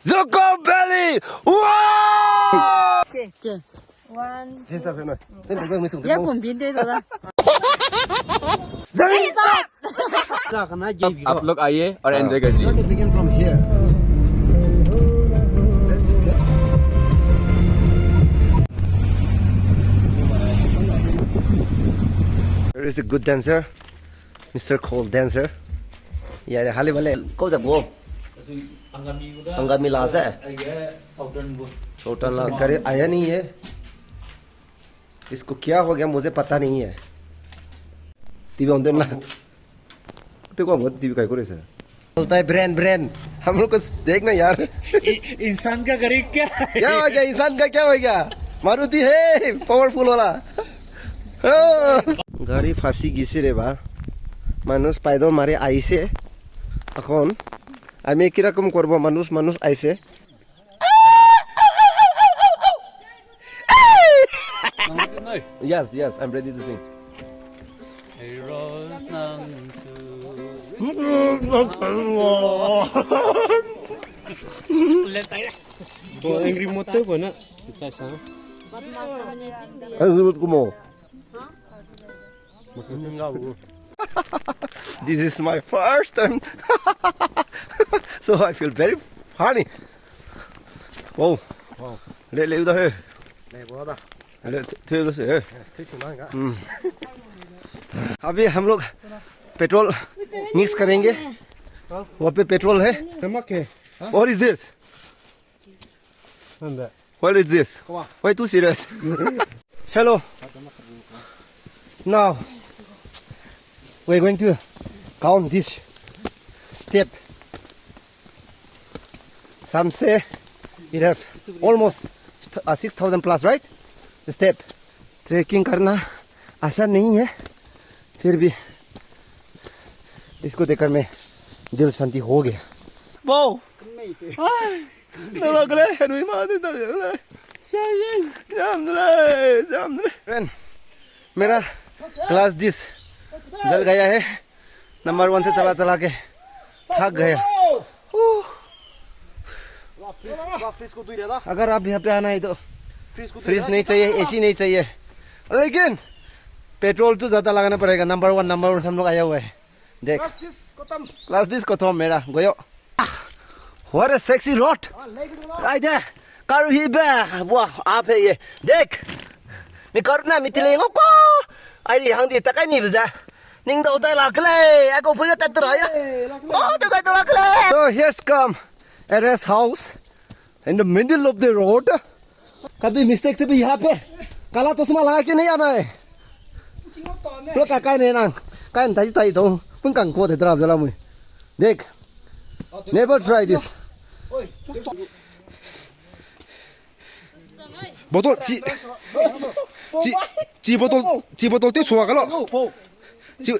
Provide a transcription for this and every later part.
Dzukou Valley. Wow! Okay. One. Ya pun binte दादा. आप लोग आइए और एंजॉय करिए. Let me begin from here. Let's go. There is a good dancer, Mr. Cold Dancer. Yeah, हाले वाले कौन सा वो? अंगामी लासा है. छोटा ला करे आया नहीं है. इसको क्या हो गया मुझे पता नहीं है. टीवी ऑन देना. तो कौन बहुत टीवी का कोई ऐसा? बोलता है ब्रांड. हम लोग को देखना यार. इंसान का गरीब क्या क्या हो गया? इंसान का क्या हो गया? मारुति है पावरफुल वाला. गाड़ी फांसी घिसे रे बा. মানুষ পাইদল মারি আইছে. এখন আমি কি রকম করব? মানুষ আইছে. Yes, I'm ready to sing. angry motor pun nak kita sang. This is my first time. So I feel very funny. Wow. ले उधर है. ले थे उधर से है. अभी हम लोग पेट्रोल मिक्स करेंगे. वहाँ पे पेट्रोल है. नमक है. What is this? What is this? Why too serious? Hello. Now we're going to count this step. Some say it have almost 6,000 plus, right? The step. Trekking करना आसान नहीं है. फिर भी इसको देखकर मैं दिल शांति हो गया. Wow. Friend, मेरा क्लास 10 जल गया है. नंबर 1 से चला के थक गया. अगर आप यहाँ पे आना है तो फ्रीज नहीं चाहिए, एसी नहीं चाहिए, लेकिन पेट्रोल तो ज्यादा लगाना पड़ेगा. नंबर 1 हम लोग आया हुआ है. देख क्लास 10 खत्म मेरा गयो. What a sexy road right there. Karuhiba. Wah, आप है ये. देख मैं करना मिथिलेंगो को आई हंदी तक नहीं बजा. निंग तो उधर लाखले aku punya tatur ya. Oh, tu kata lakhle. So here's come a rest house in the middle of the road. कभी मिस्टेक से भी यहाँ पे काला चश्मा लगा के नहीं आना है. लोग काय नहीं ना काय नहीं ताई तो पुन कंग को तेरा जला मुझे. देख never try this. बोतल ची बोतल ते सुआ गलो. ची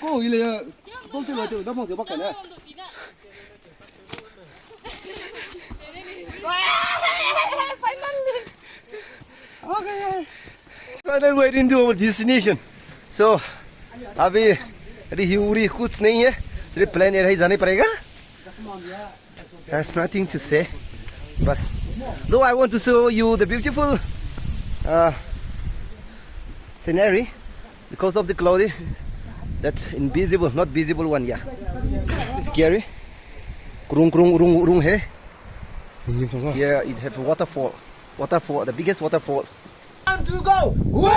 को इले तो ते लो तो मो से बक ने. Okay. So then we're into our destination. So अभी रिहुरी कुछ नहीं है. सिर्फ प्लेन एयर ही जाने पड़ेगा. There's nothing to say. But though I want to show you the beautiful scenery because of the cloudy that's invisible, not visible one. Yeah, it's scary. Krung hai. Yeah, it have a waterfall, the biggest waterfall. Time to go. Whoa!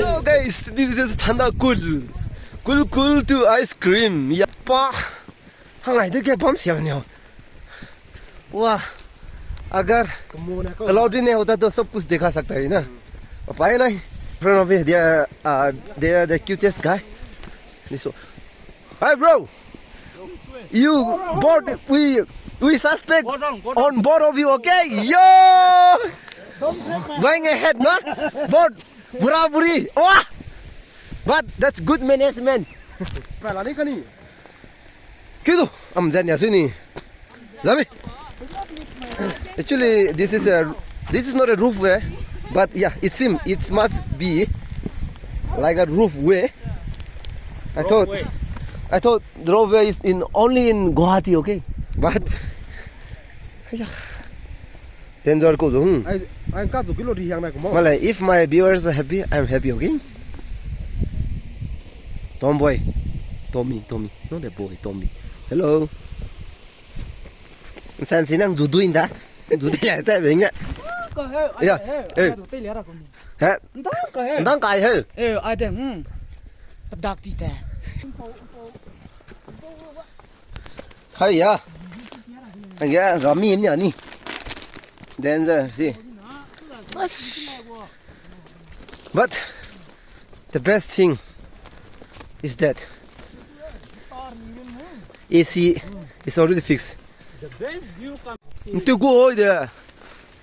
So guys, this is Thanda cool to ice cream. Yeah, pa. Hangai de ke bam siam nyo. वाह अगर cloudy नहीं होता तो सब कुछ देखा सकता है ना. पाए नहीं. Front of it, they are the cutest guy. This one. Hi bro. You board we suspect on board of you, okay? Yo. Going ahead, no? Board buraburi. Wah. But that's good management. Pala ni kani. Kido am janya sini. Zabi. Actually, this is not a roofway, but yeah, it must be like a roofway. I thought I thought drove is in only in Guwahati, okay? But danger ko jung. I got to kilo di yang na ko mo. Malay, if my viewers are happy, I'm happy, okay? Tomboy. Tommy. No, the boy, Tommy. Hello. San sinang juduin da. Juduin tại bên ạ. Yes. Hey. Hả? Đang cài hả? ai đem đặc tí thế. Hay à? Anh ghé rắm im nhỉ nè. Danger, see. But the best thing is that AC is already fixed. The best view come. To go over there.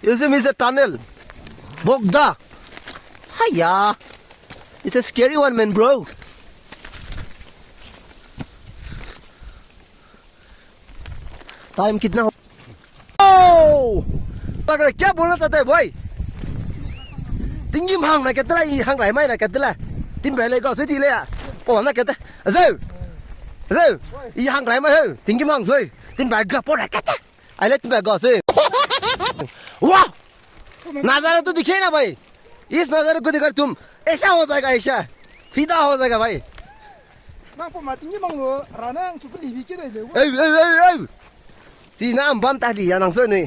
You see, it's a tunnel. Bogda. Hiya. It's a scary one, man, bro. Time कितना हो? Oh! लग रहा क्या बोलना चाहता है भाई? Tinggi hang na kita lah, hang rai mai na kita lah. Tim bela kau suci le ya. Oh, na kita. Azau. Hang rai mai ho. Tinggi hang sui. Tim bela kau na kita. I let tim bela kau sui. वाह नजारा तो दिखे ना भाई इस नजारे को देखकर तुम ऐसा हो जाएगा ऐसा फिदा हो जाएगा भाई जी नाम बम ताली या नंग सुनी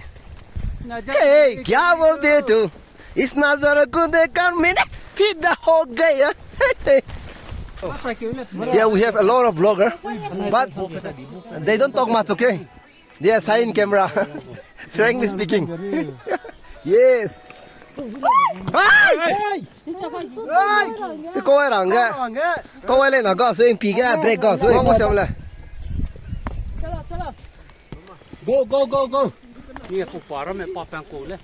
क्या बोलते तू इस नजारे को देखकर मैंने फिदा हो गया Yeah, we have a lot of vloggers, but they don't talk much, okay? They are silent camera. Frankly speaking. Yes. Hey! Cô ai rằng kìa? Cô ai lên nó có sự phí kìa, break có sự không có xem là. Go. Ni ko para me pa pang ko le.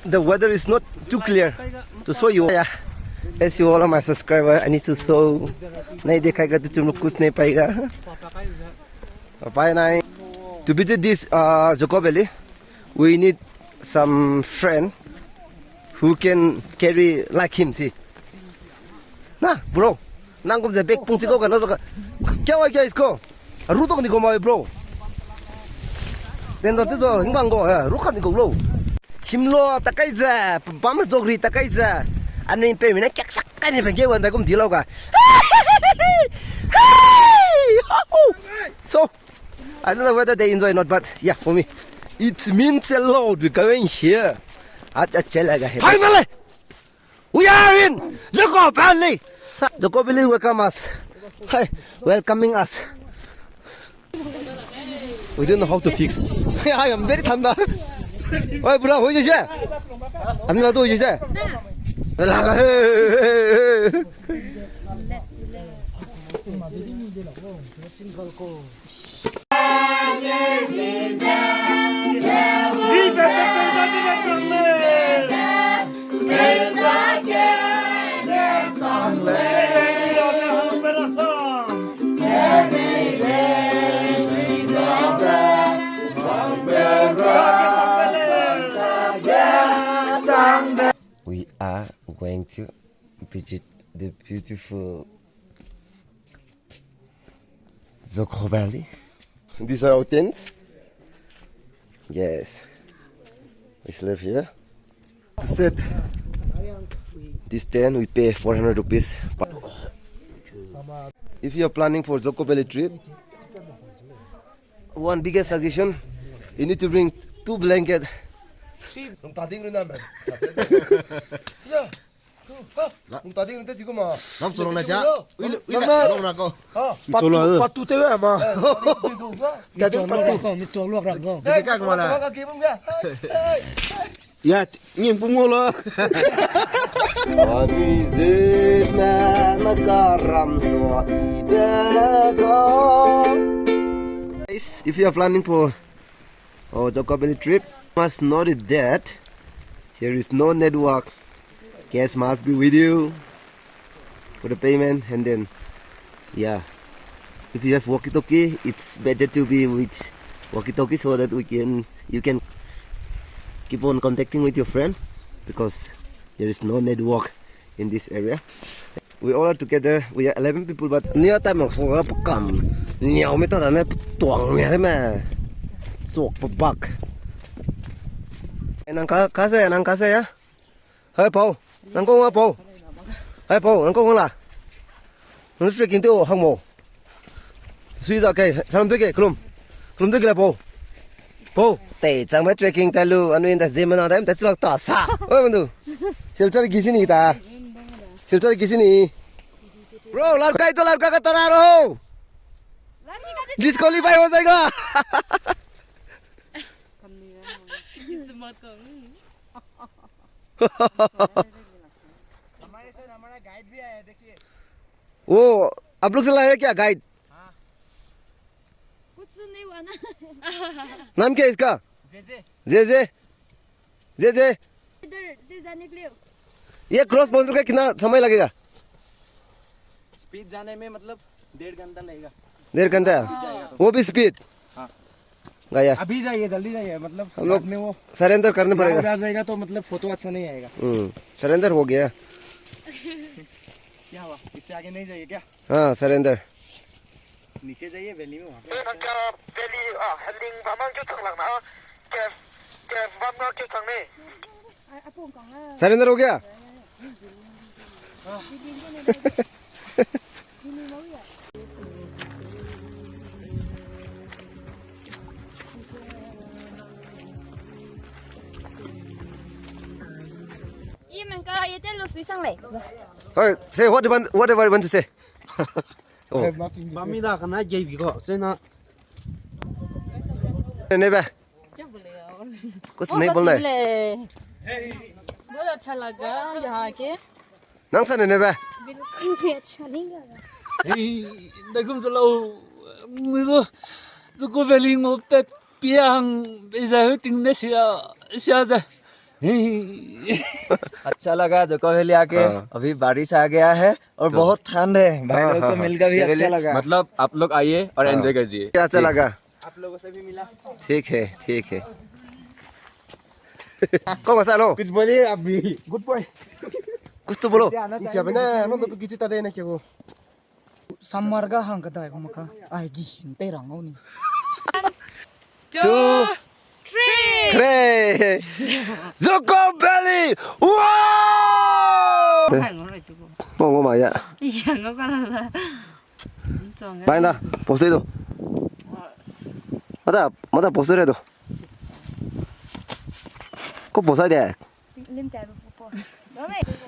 The weather is not too clear to show you. Yeah. As you all are my subscriber, I need to show. नहीं दिखाएगा तो तुम लोग कुछ नहीं पाएगा. Bye night. To visit this Dzukou Valley, we need some friend who can carry like him. See, nah, bro, nangkum je bag pungsi ko kan, क्या हुआ क्या इसको? रुतो नहीं घुमाओ bro. Den dorte so hingbang ko, rukat नहीं घुलो. Himlo takai za, bamas dogri takai za. Ano yung pe, mina kyak sak kan yung pagyawan tayo kung dilaw ka. So, I don't know whether they enjoy or not, but yeah, for me, it means a lot. We're going here. Finally, we are in Dzukou Valley. Dzukou Valley welcome us. Hi, welcoming us. We don't know how to fix. I am very tanda. Oi, bro, who is it? I'm not doing it. We are going to visit the beautiful Dzukou Valley. These are our tents. Yes, we live here. To set this tent, we pay 400 rupees. If you are planning for Dzukou Valley trip, one biggest suggestion: you need to bring 2 blankets. Nung tading rin naman. Nung tading rin tayo siguro ma. Nam sulong na siya. Sulong na ko. Patu tewe ama. Sige ka kumana. Ya, ngin pumulo. Visit na nagaram so ibego. Guys, if you are planning for Dzukou Valley trip, must notice that here is no network. Cash must be with you for the payment, and then yeah, if you have walkie-talkie, it's better to be with walkie-talkie so that you can keep on contacting with your friend, because there is no network in this area. We all are together. We are 11 people, but near time of for come. Nhiều mấy tao là nó tuồng mẹ thế mà. Sọc bạc. Nang cá xe á. Hơi Paul, nang công á Paul. Hơi Paul, nang công là. Nó sẽ kinh tiêu hàng mồ. Suy ra cái, sao tôi cái, krum tôi cái là Paul. Paul, tệ chẳng phải trekking tại lu, anh em ta dễ mà nào đấy, ta chỉ là tỏ xa. Ôi bạn tu, silchar kisi ta. Silchar kisi. Bro, लड़का तो लड़का का तरह रहो. Disqualify हो जाएगा. हमारे साथ हमारा गाइड भी आया है देखिए. वो आप लोग से लाया क्या गाइड? कुछ नहीं हुआ ना. नाम क्या है इसका? जे इधर से जाने के लिए ये क्रॉस पहुंचने का कितना समय लगेगा? स्पीड जाने में मतलब 1.5 घंटा लगेगा. 1.5 घंटा. वो भी स्पीड. गया. अभी जाइए, जल्दी जाइए, मतलब हम लोग में वो सरेंडर करने पड़ेगा. जा जाएगा तो मतलब फोटो अच्छा नहीं आएगा. सरेंडर हो गया. क्या हुआ? इससे आगे नहीं जाइए क्या? हाँ सरेंडर. नीचे जाइए वैली में वहाँ पे. सरेंडर हो गया. ये मैं कहा ये तेल लुसी संग ले. Hey, say whatever you want to say. Oh. Bamida kana JB ko. Sena नहीं बे. कुछ नहीं बोलना है. बहुत अच्छा लगा यहाँ आके. नंसा नहीं बे. बिल्कुल भी अच्छा नहीं लगा. Nagum selalu itu Dzukou Valley ngopte piang bisa tinggal siapa. अच्छा लगा जोको वैली आके. अभी बारिश आ गया है और बहुत ठंड है. भाई लोग को मिलकर भी अच्छा लगा. मतलब आप लोग आइए और एंजॉय कीजिए. क्या अच्छा लगा? आप लोगों से भी मिला. ठीक है. कौन सा लो? कुछ बोलिए आप भी. Good boy. कुछ तो बोलो. इसे बना मतलब किसी तरह ना क्यों. Samarga hang kadai ko maka ay gihin terang ni. 2, 3. 그래. Dzukou Valley. wow. 뭐 말이야? Yang apa lah? 바인다. 보스도. 맞아 보스래도. 꼭 보사야 돼.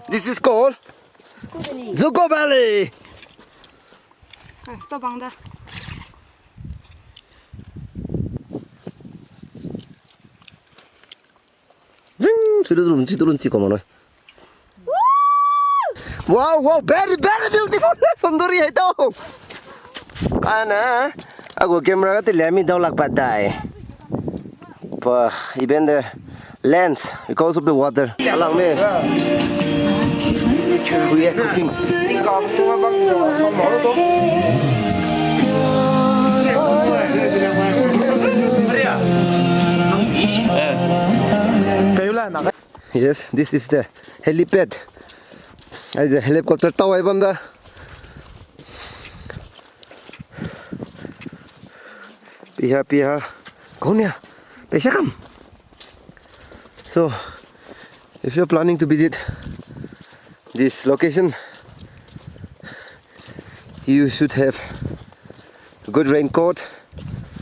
This is called Dzukou Valley. 또 방다. 지도론 찍어 뭐너. wow very beautiful. सुंदरी है तो. काना aku camera ka tilami daw lagpaday. But even the lens because of the water. Alang me. We are cooking. Yes, this is the helipad. As a helicopter tower banda. Piha. Konya. Pesha kam. So, if you're planning to visit this location, you should have a good raincoat,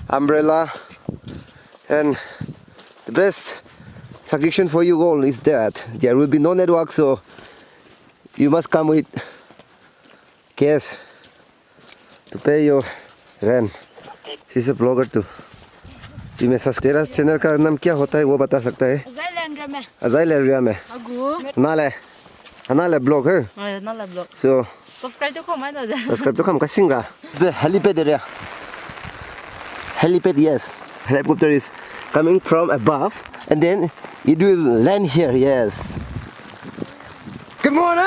umbrella, and the best suggestion for you all is that there will be no network, so you must come with cash to pay your rent. She's a blogger too. You may तेरा channel का नाम क्या होता है वो बता सकता है? अजाइल एरिया में. नाले ब्लॉग है. नाला blog. So Subscribe to comment aja. subscribe to come kasingra. The helipad area. Helipad, yes. Helicopter is coming from above and then it will land here. Yes. Come on,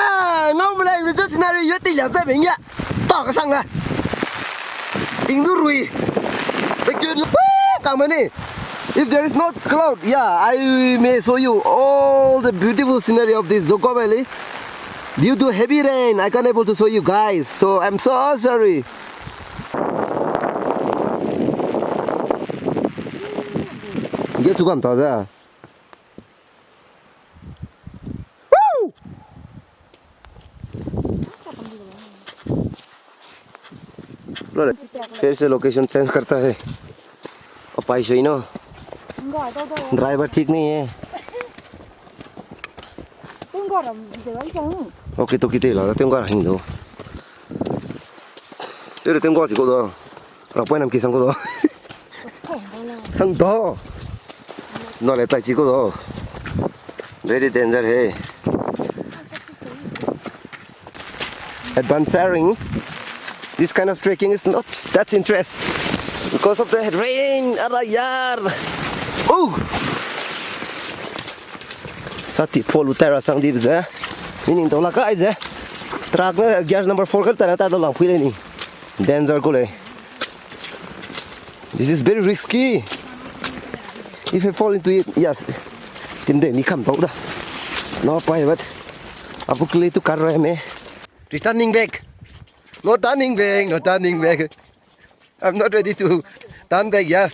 ngau mà lại resort scenario yết tỷ là sai bình nhá. Tỏ cái sang này. Đỉnh đu rùi. Cái chuyện càng mấy nè. If there is no cloud, yeah, I may show you all the beautiful scenery of this Dzukou Valley. Due to heavy rain, I can't able to show you guys. So I'm so sorry. 이게 두감 더자. फिर से location change करता है और पाइश हुई ना driver ठीक नहीं है ओके तो कितने लगा तेरे को रखेंगे तो तेरे तेरे को आसिको तो रखो ना किसान को तो संग तो नॉले ताई को तो very danger है adventuring. This kind of trekking is not that interest because of the rain. Ara yaar. Oh. Sati polu terra sang di bza. Meaning to la kai je. Truck na gear number 4 kal tara ta do lang phuile ni. Danger ko le. This is very risky. If I fall into it, yes. Tim de mi kam to da. No pai but. Apu kle tu kar rahe me. Returning back. No turning back, no turning back. I'm not ready to turn back, yeah.